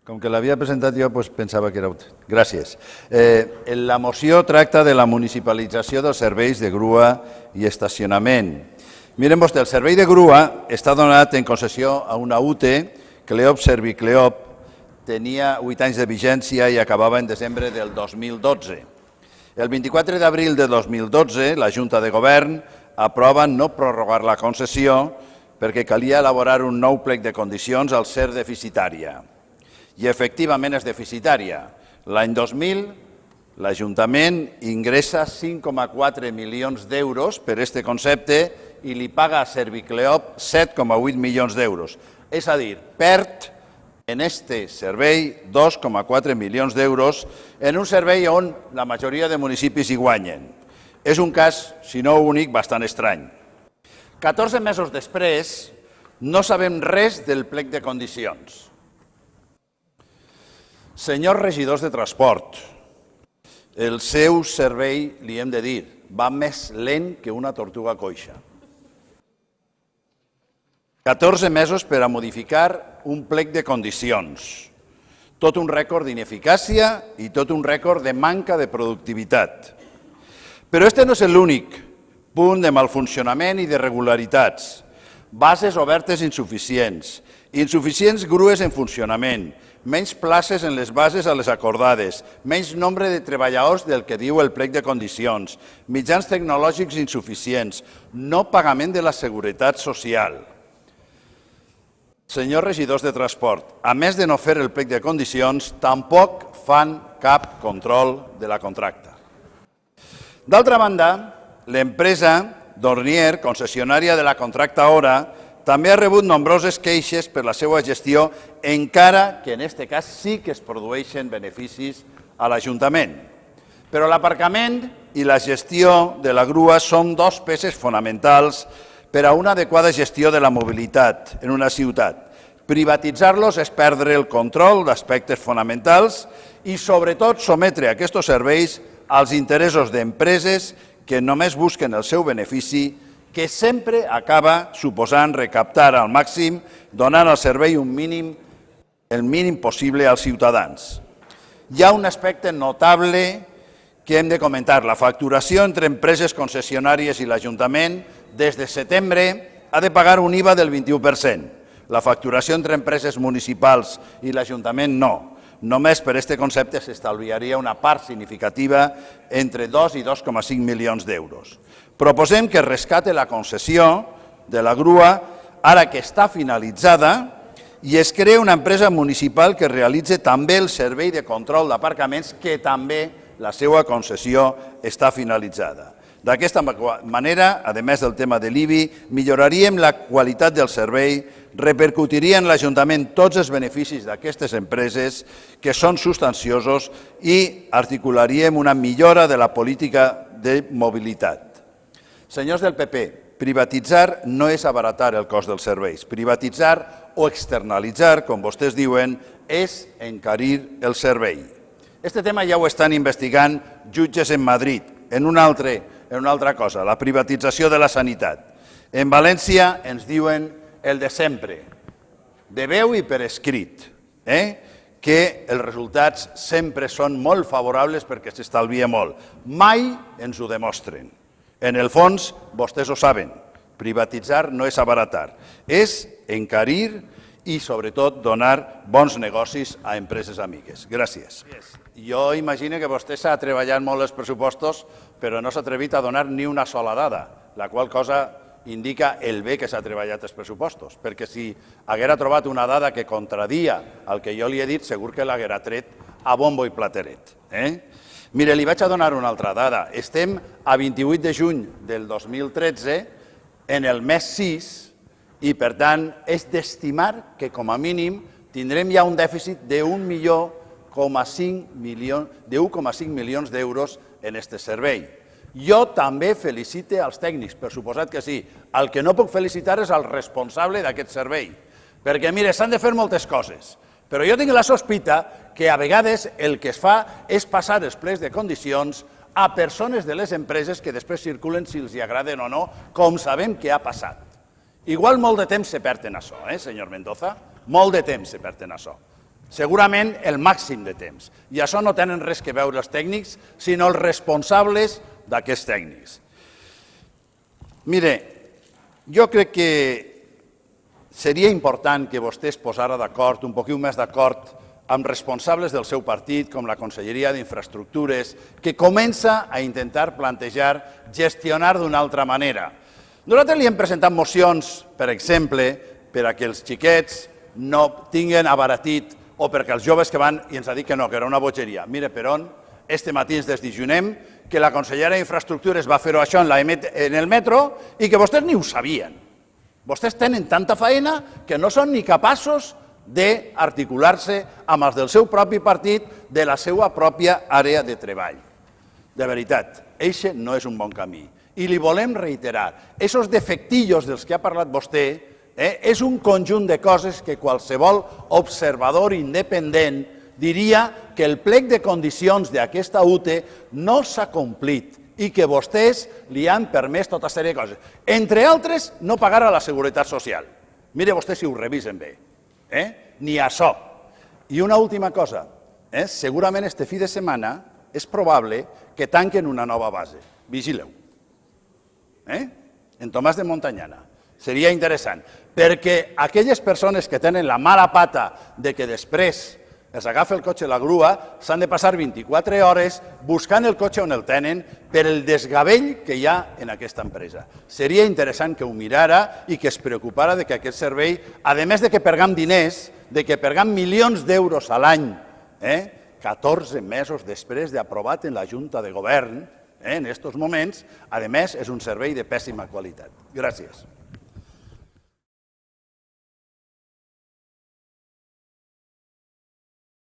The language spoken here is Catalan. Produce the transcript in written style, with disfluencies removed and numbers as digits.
Com que l'havia presentat jo, pensava que era... Gràcies. La moció tracta de la municipalització dels serveis de grua i estacionament. Miren vostè, el servei de grua està donat en concessió a una UTE, Cleop Servicleop, tenia 8 anys de vigència i acabava en desembre del 2012. El 24 d'abril de 2012, la Junta de Govern aprova no prorrogar la concessió perquè calia elaborar un nou plec de condicions al ser deficitària. I efectivament és deficitària. L'any 2000, l'Ajuntament ingressa 5,4 milions d'euros per aquest concepte i li paga a Servicleop 7,8 milions d'euros. És a dir, perd en aquest servei 2,4 milions d'euros en un servei on la majoria de municipis hi guanyen. És un cas, si no únic, bastant estrany. 14 mesos després, no sabem res del plec de condicions. Senyors regidors de transport, el seu servei, li hem de dir, va més lent que una tortuga coixa. 14 mesos per a modificar un plec de condicions. Tot un rècord d'ineficàcia i tot un rècord de manca de productivitat. Però este no és l'únic punt de malfuncionament i de regularitats. Bases obertes insuficients, insuficients grues en funcionament, menys places en les bases a les acordades, menys nombre de treballadors del que diu el plec de condicions, mitjans tecnològics insuficients, no pagament de la seguretat social. Senyors regidors de transport, a més de no fer el plec de condicions, tampoc fan cap control de la contracta. D'altra banda, l'empresa Dornier, concessionària de la contracta Hora, també ha rebut nombroses queixes per la seva gestió, encara que en aquest cas sí que es produeixen beneficis a l'Ajuntament. Però l'aparcament i la gestió de la grua són dos peces fonamentals per a una adequada gestió de la mobilitat en una ciutat. Privatitzar-los és perdre el control d'aspectes fonamentals i, sobretot, sometre aquests serveis als interessos d'empreses que només busquen el seu benefici, que sempre acaba suposant recaptar al màxim, donant al servei el mínim possible als ciutadans. Hi ha un aspecte notable que hem de comentar. La facturació entre empreses concessionàries i l'Ajuntament des de setembre ha de pagar un IVA del 21%. La facturació entre empreses municipals i l'Ajuntament no. Només per aquest concepte s'estalviaria una part significativa entre 2 i 2,5 milions d'euros. Proposem que es rescate la concessió de la grua, ara que està finalitzada, i es crea una empresa municipal que realitzi també el servei de control d'aparcaments, que també la seva concessió està finalitzada. D'aquesta manera, a més del tema de l'IBI, milloraríem la qualitat del servei, repercutiria en l'Ajuntament tots els beneficis d'aquestes empreses, que són substanciosos, i articularíem una millora de la política de mobilitat. Senyors del PP, privatitzar no és abaratar el cost dels serveis. Privatitzar o externalitzar, com vostès diuen, és encarir el servei. Aquest tema ja ho estan investigant jutges en Madrid, en una altra cosa, la privatització de la sanitat. En València ens diuen el de sempre, de veu i per escrit, que els resultats sempre són molt favorables perquè s'estalvia molt. Mai ens ho demostren. En el fons, vostès ho saben, privatitzar no és abaratar, és encarir i, sobretot, donar bons negocis a empreses amigues. Gràcies. Jo imagino que vostè s'ha treballat molt els pressupostos, però no s'ha atrevit a donar ni una sola dada, la qual cosa indica el bé que s'ha treballat els pressupostos, perquè si haguera trobat una dada que contradia el que jo li he dit, segur que l'haguera tret a bombo i plateret. Mire, li vaig a donar una altra dada. Estem a 28 de juny del 2013, en el mes 6, i per tant és d'estimar que com a mínim tindrem ja un dèficit d'1,5 milions d'euros en aquest servei. Jo també felicite els tècnics, per suposat que sí. El que no puc felicitar és el responsable d'aquest servei, perquè, mire, s'han de fer moltes coses, però jo tinc la sospita que a vegades el que es fa és passar els plecs de condicions a persones de les empreses que després circulen si els agraden o no, com sabem que ha passat. Igual molt de temps se perd en això, senyor Mendoza? Molt de temps se perd en això. segurament el màxim de temps. I això no tenen res que veure els tècnics, sinó els responsables d'aquests tècnics. Mire, jo crec que seria important que vostè es posara d'acord, un poquet més d'acord, amb responsables del seu partit, com la Conselleria d'Infraestructures, que comença a intentar plantejar gestionar d'una altra manera. Nosaltres li hem presentat mocions, per exemple, per a que els xiquets no tinguin abaratit o perquè els joves que van i ens ha dit que no, que era una bogeria. Mire, per on, este matí ens desdijunem que la consellera d'Infraestructures va fer-ho això en el metro i que vostès ni ho sabien. Vostès tenen tanta feina que no són ni capaços d'articular-se amb els del seu propi partit, de la seva pròpia àrea de treball. De veritat, eixe no és un bon camí. I li volem reiterar, esos defectillos dels que ha parlat vostè és un conjunt de coses que qualsevol observador independent diria que el plec de condicions d'aquesta UTE no s'ha complit i que vostès li han permès tota sèrie de coses. Entre altres, no pagar a la Seguretat Social. Mire vostè si ho revisen bé. Ni això. I una última cosa. Segurament este fi de setmana és probable que tanquen una nova base. Vigileu. En Tomàs de Montanyana. Seria interessant, perquè aquelles persones que tenen la mala pata de que després els agafa el cotxe a la grua, s'han de passar 24 hores buscant el cotxe on el tenen per el desgavell que hi ha en aquesta empresa. Seria interessant que ho mirara i que es preocupara que aquest servei, a més de que pergam diners, de que pergam milions d'euros a l'any, 14 mesos després d'aprovat en la Junta de Govern, en aquests moments, a més, és un servei de pèssima qualitat. Gràcies.